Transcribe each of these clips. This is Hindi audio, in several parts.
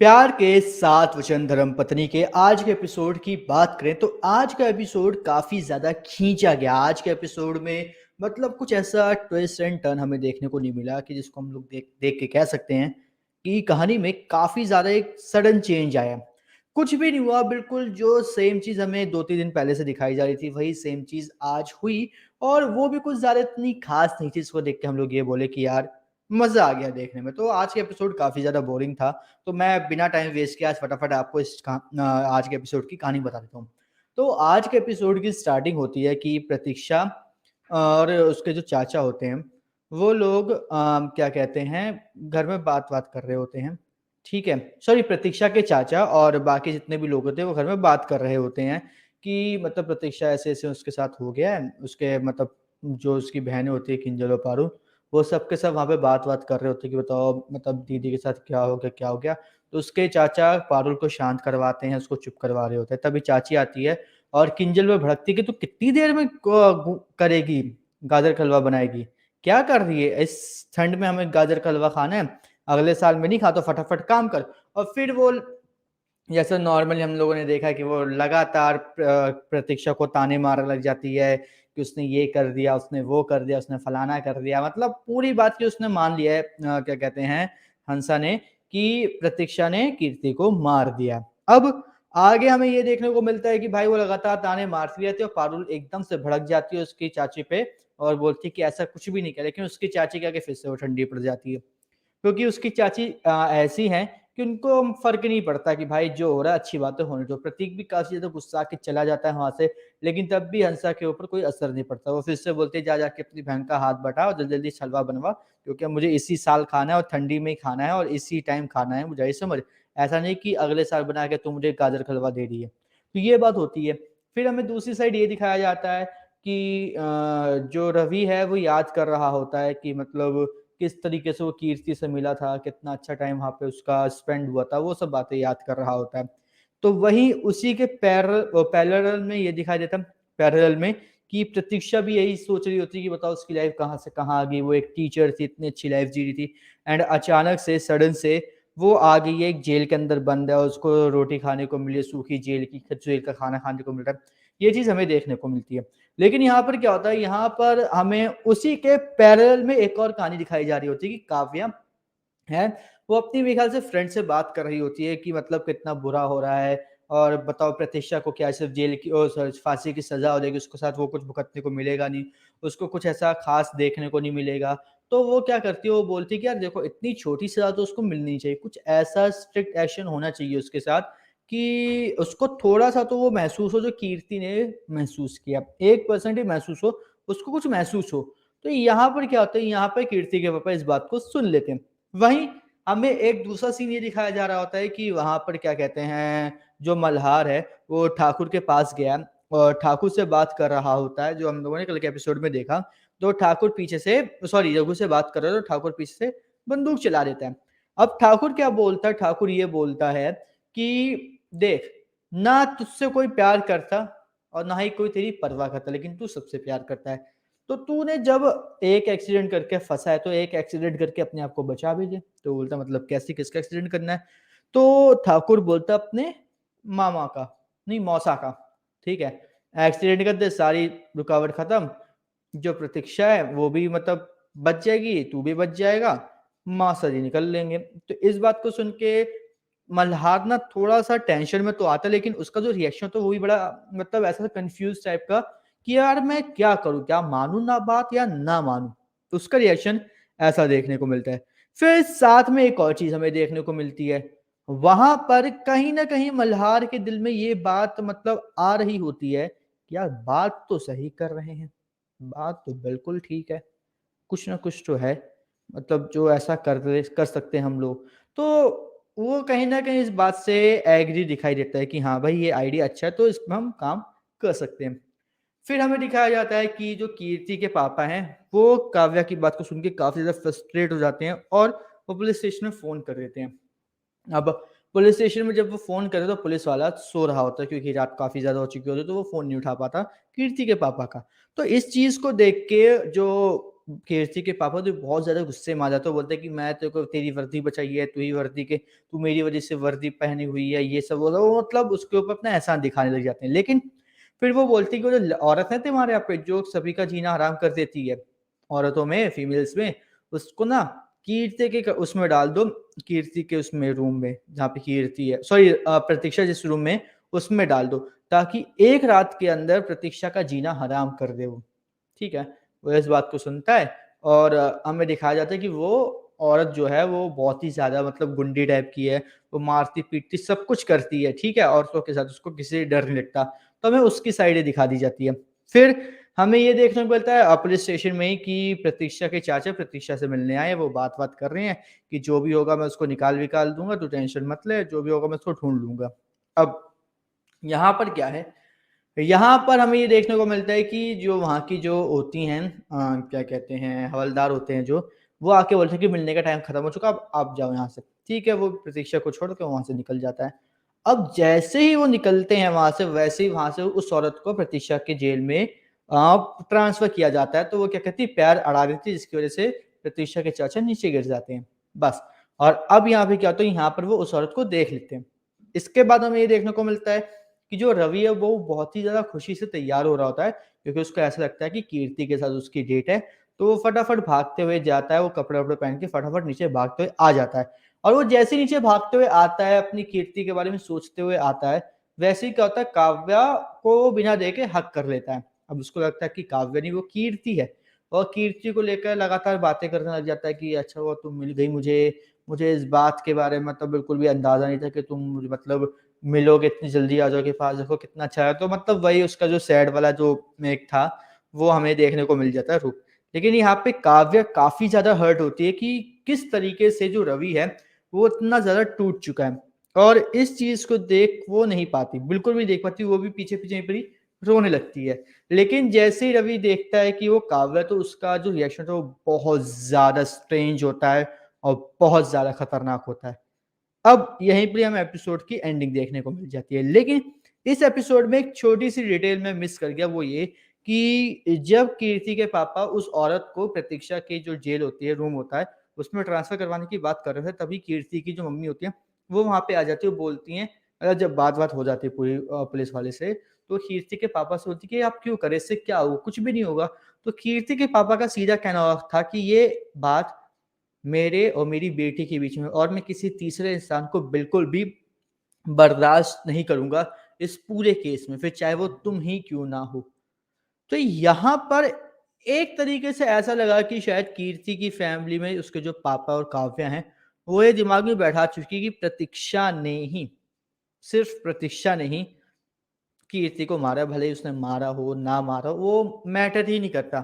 प्यार के 7 वचन धर्मपत्नी के आज के एपिसोड की बात करें तो आज का एपिसोड काफ़ी ज़्यादा खींचा गया। आज के एपिसोड में मतलब कुछ ऐसा ट्विस्ट एंड टर्न हमें देखने को नहीं मिला कि जिसको हम लोग देख देख के कह सकते हैं कि कहानी में काफ़ी ज़्यादा एक सडन चेंज आया। कुछ भी नहीं हुआ, बिल्कुल जो सेम चीज़ हमें 2-3 दिन पहले से दिखाई जा रही थी, वही सेम चीज़ आज हुई और वो भी कुछ ज़्यादा इतनी ख़ास नहीं थी, जिसको देख के हम लोग ये बोले कि यार मज़ा आ गया देखने में। तो आज का एपिसोड काफ़ी ज़्यादा बोरिंग था। तो मैं बिना टाइम वेस्ट किए आज फटाफट आपको आज के एपिसोड की कहानी बता देता हूँ। तो आज के एपिसोड की स्टार्टिंग होती है कि प्रतीक्षा और उसके जो चाचा होते हैं, वो लोग क्या कहते हैं, घर में बात-वात कर रहे होते हैं, ठीक है? सॉरी, प्रतीक्षा के चाचा और बाकी जितने भी लोग होते हैं, वो घर में बात कर रहे होते हैं कि मतलब प्रतीक्षा ऐसे-ऐसे उसके साथ हो गया है। उसके मतलब जो उसकी बहनें होती हैं किंजल और पारुल, वो सब के सब वहाँ पे बात-वात कर रहे होते हैं कि बताओ मतलब दीदी के साथ क्या हो गया, क्या हो गया? तो उसके चाचा पारुल को शांत करवाते हैं, उसको चुप करवा रहे होते हैं। तभी चाची आती है और किंजल पे भड़कती है कि तू कितनी देर में क गु करेगी, गाजर का हलवा बनाएगी? क्या कर रही है? इस ठंड में हमें गाजर का हलवा खाना है, अगले साल में नहीं खा तो फटाफट काम कर। और फिर वो जैसे नॉर्मली हम लोगों ने देखा है कि वो लगातार प्रतीक्षा को ताने मारने लग जाती है कि उसने ये कर दिया, उसने वो कर दिया, उसने फलाना कर दिया। मतलब पूरी बात की उसने मान लिया है, क्या कहते हैं, हंसा ने, कि प्रतीक्षा ने कीर्ति को मार दिया। अब आगे हमें ये देखने को मिलता है कि भाई वो लगातार ताने मारती रहती है और पारुल एकदम से भड़क जाती है उसकी चाची पे और बोलती है कि ऐसा कुछ भी नहीं किया। लेकिन उसकी चाची के आगे फिर से वो ठंडी पड़ जाती है। क्योंकि उसकी चाची ऐसी हैं कि उनको फ़र्क नहीं पड़ता कि भाई जो हो रहा है अच्छी बात है होने दो। प्रतीक भी काफ़ी ज़्यादा गुस्सा के चला जाता है वहाँ से, लेकिन तब भी हंसा के ऊपर कोई असर नहीं पड़ता। वो फिर से बोलती है जा जाके अपनी बहन का हाथ बटा और जल्दी-जल्दी हलवा बनवा, क्योंकि अब मुझे इसी साल खाना है और ठंडी में ही खाना है और इसी टाइम खाना है, मुझे ये समझ। ऐसा नहीं कि अगले साल बना के तू मुझे गाजर का हलवा दे रही है। तो ये बात होती है। फिर हमें दूसरी साइड ये दिखाया जाता है कि जो रवि है वो याद कर रहा होता है कि मतलब किस तरीके से वो कीर्ति से मिला था, कितना अच्छा टाइम वहाँ पे उसका स्पेंड हुआ था, वो सब बातें याद कर रहा होता है। तो वहीं उसी के पैरेलल में ये दिखाई देता है, पैरेलल में, कि प्रतीक्षा भी यही सोच रही होती है कि बताओ उसकी लाइफ कहाँ से कहाँ आ गई। वो एक टीचर थी, इतनी अच्छी लाइफ जी रही थी एंड अचानक से सडन से वो आ गई है एक जेल के अंदर बंद है और उसको रोटी खाने को मिली है, सूखी जेल की, जेल का खाना खाने को मिल रहा है। ये चीज़ हमें देखने को मिलती है। लेकिन यहाँ पर क्या होता है, यहाँ पर हमें उसी के पैरेलल में एक और कहानी दिखाई जा रही होती है कि काव्या है, वो अपनी मेरे ख़्याल से फ्रेंड से बात कर रही होती है कि मतलब कितना बुरा हो रहा है और बताओ प्रतीक्षा को क्या सिर्फ़ जेल की फांसी की सज़ा हो जाएगी, उसके साथ वो कुछ भुगतने को मिलेगा नहीं, उसको कुछ ऐसा ख़ास देखने को नहीं मिलेगा। तो वो क्या करती है, वो बोलती है कि यार देखो इतनी छोटी सज़ा तो उसको मिलनी चाहिए, कुछ ऐसा स्ट्रिक्ट एक्शन होना चाहिए उसके साथ कि उसको थोड़ा-सा तो वो महसूस हो जो कीर्ति ने महसूस किया। 1% ही महसूस हो, उसको कुछ महसूस हो। तो यहाँ पर क्या होता है, यहाँ पे कीर्ति के पापा इस बात को सुन लेते हैं। वहीं हमें एक दूसरा सीन ये दिखाया जा रहा होता है कि वहाँ पर क्या कहते हैं, जो मल्हार है, वो ठाकुर के पास गया और ठाकुर से बात कर रहा होता है, जो हम लोगों ने कल के एपिसोड में देखा। तो ठाकुर पीछे से, सॉरी, रघु से बात कर रहा है, तो ठाकुर पीछे से बंदूक चला देता है। अब ठाकुर क्या बोलता है, ठाकुर ये बोलता है कि देख, ना तुझसे कोई प्यार करता और ना ही कोई तेरी परवाह करता, लेकिन तू सबसे प्यार करता है। तो तूने जब एक एक्सीडेंट करके फँसा है, तो एक एक्सीडेंट करके अपने आप को बचा भी ले। तो बोलता मतलब कैसे, किसका एक्सीडेंट करना है? तो ठाकुर बोलता अपने मामा का, नहीं मौसा का, ठीक है? एक्सीडेंट कर दे, सारी रुकावट खत्म। जो प्रतीक्षा है वो भी मतलब बच जाएगी, तू भी बच जाएगा, मौसा जी निकल लेंगे। तो इस बात को सुन के मल्हार ना थोड़ा-सा टेंशन में तो आता है, लेकिन उसका जो रिएक्शन था वो भी बड़ा मतलब ऐसा कन्फ्यूज़ टाइप का कि यार मैं क्या करूँ? क्या मानूँ ना बात या ना मानूँ? तो उसका रिएक्शन ऐसा देखने को मिलता है। फिर साथ में एक और चीज़ हमें देखने को मिलती है। वहाँ पर कहीं न कहीं मल्हार के दिल में ये बात मतलब आ रही होती है कि यार बात तो सही कर रहे हैं, बात तो बिल्कुल ठीक है। कुछ ना कुछ तो है, मतलब जो ऐसा कर सकते हैं हम लोग। तो वो कहीं न कहीं इस बात से एग्री दिखाई देता है कि हाँ भाई, ये आइडिया अच्छा है, तो इसमें हम काम कर सकते हैं। फिर हमें दिखाया जाता है कि जो कीर्ति के पापा हैं, वो काव्या की बात को सुन के काफ़ी ज़्यादा फ्रस्ट्रेट हो जाते हैं और वो पुलिस स्टेशन में फ़ोन कर देते हैं। अब पुलिस स्टेशन में जब वो फ़ोन करे तो पुलिस वाला सो रहा होता है क्योंकि रात काफ़ी ज़्यादा हो चुकी होती है, तो वो फ़ोन नहीं उठा पाता कीर्ति के पापा का। तो इस चीज़ को देख के जो कीर्ति के पापा तो बहुत ज़्यादा गुस्से में आ जाते हैं, वो बोलते हैं कि मैं तेरे को तेरी वर्दी बचाई है, तू ही वर्दी के तू मेरी वज़ह से वर्दी पहनी हुई है, ये सब वो मतलब उसके ऊपर अपना एहसान दिखाने लग जाते हैं। लेकिन फिर वो बोलती है कि वो जो औरत है तुम्हारे यहाँ पे जो सभी का जीना हराम कर देती है, औरतों में, फीमेल्स में, उसको ना कीर्ति के उसमें डाल दो, कीर्ति के उसमें रूम में जहाँ पे कीर्ति है, सॉरी प्रतीक्षा जिस रूम में उसमें डाल दो, ताकि एक रात के अंदर प्रतीक्षा का जीना हराम कर दे वो। ठीक है? वो इस बात को सुनता है और हमें दिखाया जाता है कि वो औरत जो है वो बहुत ही ज़्यादा मतलब गुंडी टाइप की है, वो मारती-पीटती सब कुछ करती है, ठीक है? औरतों के साथ उसको किसी से डर नहीं लगता, तो हमें उसकी साइडें दिखा दी जाती है। फिर हमें ये देखने को मिलता है पुलिस स्टेशन में ही कि प्रतीक्षा के चाचा प्रतीक्षा से मिलने आए हैं, वो बात-वात कर रहे हैं कि जो भी होगा मैं उसको निकाल-विकाल दूँगा, तू टेंशन मत ले, जो भी होगा मैं उसको ढूँढ लूँगा। अब यहाँ पर क्या है, यहाँ पर हमें ये देखने को मिलता है कि जो वहाँ की जो होती हैं क्या कहते हैं हवलदार होते हैं जो, वो आके बोलते हैं कि मिलने का टाइम खत्म हो चुका, अब आप जाओ यहाँ से। ठीक है, वो प्रतीक्षा को छोड़ के वहाँ से निकल जाता है। अब जैसे ही वो निकलते हैं वहाँ से, वैसे ही वहाँ से उस औरत को प्रतीक्षा के जेल में ट्रांसफ़र किया जाता है। तो वो क्या कहती है पैर अड़ा देती है जिसकी वज़ह से प्रतीक्षा के चाचा नीचे गिर जाते हैं, बस। और अब यहाँ पे क्या होता है, यहाँ पर वो उस औरत को देख लेते हैं। इसके बाद हमें ये देखने को मिलता है कि जो रवि है वो बहुत ही ज़्यादा खुशी से तैयार हो रहा होता है क्योंकि उसको ऐसा लगता है कि कीर्ति के साथ उसकी डेट है। तो वो फटाफट भागते हुए जाता है, वो कपड़े-वपड़े पहन के फटाफट नीचे भागते हुए आ जाता है। और वो जैसे ही नीचे भागते हुए आता है, अपनी कीर्ति के बारे में सोचते हुए आता है, वैसे ही क्या होता है काव्या को बिना देखे हग कर लेता है। अब उसको लगता है कि काव्या नहीं वो कीर्ति है और कीर्ति को लेकर लगातार बातें करने लग जाता है कि अच्छा हुआ तुम मिल गई मुझे, मुझे इस बात के बारे में तो बिल्कुल भी अंदाज़ा नहीं था कि तुम मुझे मतलब मिलोगे इतनी जल्दी आ जाओगे पास, देखो कितना अच्छा है। तो मतलब वही उसका जो सैड वाला जो एक था, वो हमें देखने को मिल जाता है रूप। लेकिन यहाँ पे काव्या काफ़ी ज़्यादा हर्ट होती है कि किस तरीके से जो रवि है, वो इतना ज़्यादा टूट चुका है और इस चीज़ को देख वो नहीं पाती, बिल्कुल भी नहीं देख पाती, वो भी पीछे-पीछे यहीं पर ही रोने लगती है। लेकिन जैसे ही रवि देखता है कि वो काव्या तो उसका जो रिएक्शन था वो बहुत ज़्यादा स्ट्रेंज होता है और बहुत ज़्यादा खतरनाक होता है। अब यहीं पे हमें एपिसोड की एंडिंग देखने को मिल जाती है। लेकिन इस एपिसोड में एक छोटी-सी डिटेल मैं मिस कर गया, वो ये कि जब कीर्ति के पापा उस औरत को प्रतीक्षा की जो जेल होती है, रूम होता है, उसमें ट्रांसफ़र करवाने की बात कर रहे थे, तभी कीर्ति की जो मम्मी होती हैं, वो वहाँ पे आ जाती है, वो बोलती हैं जब बात-वात हो जाती है पूरी पुलिस वाले से, तो कीर्ति के पापा से बोलती है कि आप क्यों करें, इससे क्या होगा? कुछ भी नहीं होगा। तो कीर्ति के पापा का सीधा कहना था कि ये बात मेरे और मेरी बेटी के बीच में और मैं किसी तीसरे इंसान को बिल्कुल भी बर्दाश्त नहीं करूँगा इस पूरे केस में, फिर चाहे वो तुम ही क्यों ना हो। तो यहाँ पर एक तरीके से ऐसा लगा कि शायद कीर्ति की फैमिली में उसके जो पापा और काव्या हैं, वो ये दिमाग में बैठा चुकी कि प्रतीक्षा ने ही, सिर्फ़ प्रतीक्षा ने ही कीर्ति को मारा है, भले ही उसने मारा हो, ना मारा हो, वो मैटर ही नहीं करता।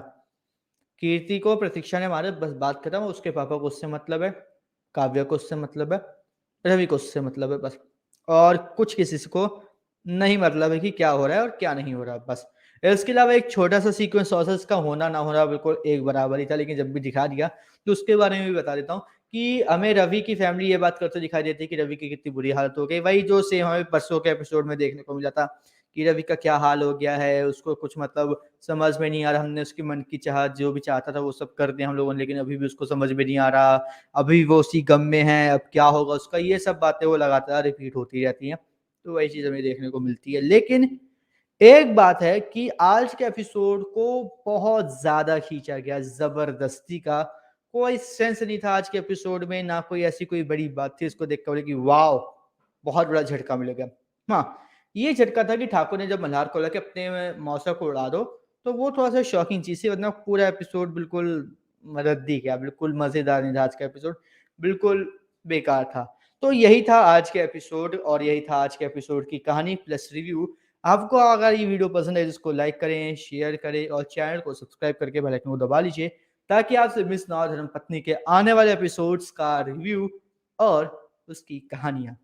कीर्ति को प्रतीक्षा ने मारा बस बात खत्म, उसके पापा को उससे मतलब है, काव्या को उससे मतलब है, रवि को उससे मतलब है बस। और कुछ किसी से को नहीं मतलब है कि क्या हो रहा है और क्या नहीं हो रहा है बस। इसके अलावा एक छोटा-सा सीक्वेंस और था इसका होना ना होना बिल्कुल एक बराबर ही था, लेकिन जब भी दिखा दिया तो उसके बारे में भी बता देता हूँ कि हमें रवि की फैमिली ये बात करते दिखाई देती है कि रवि की कितनी बुरी हालत हो गई। वही जो सेम हमें परसों के एपिसोड में देखने को मिला था कि रवि का क्या हाल हो गया है, उसको कुछ मतलब समझ में नहीं आ रहा, हमने उसके मन की चाहत जो भी चाहता था वो सब कर दिया हम लोगों ने, लेकिन अभी भी उसको समझ में नहीं आ रहा, अभी वो उसी गम में है, अब क्या होगा उसका, ये सब बातें वो लगातार रिपीट होती रहती हैं। तो वही चीज़ हमें देखने को मिलती है। लेकिन एक बात है कि आज के एपिसोड को बहुत ज़्यादा खींचा गया, ज़बरदस्ती का, कोई सेंस नहीं था आज के एपिसोड में, ना कोई ऐसी कोई बड़ी बात थी इसको देख के बोले कि वॉव! बहुत बड़ा झटका मिलेगा। हाँ, ये झटका था कि ठाकुर ने जब मल्हार को बोला कि अपने मौसा को उड़ा दो, तो वो थोड़ा-सा शॉकिंग चीज़ थी, वरना पूरा एपिसोड बिल्कुल रद्दी गया, बिल्कुल मज़ेदार नहीं था आज का एपिसोड, बिल्कुल बेकार था। तो यही था आज के एपिसोड और यही था आज के एपिसोड की कहानी प्लस रिव्यू। आपको अगर ये वीडियो पसंद है तो इसको लाइक करें, शेयर करें और चैनल को सब्सक्राइब करके बेल आइकन को दबा लीजिए ताकि आपसे मिस ना हो धर्मपत्नी के आने वाले एपिसोड्स का रिव्यू और उसकी कहानियाँ।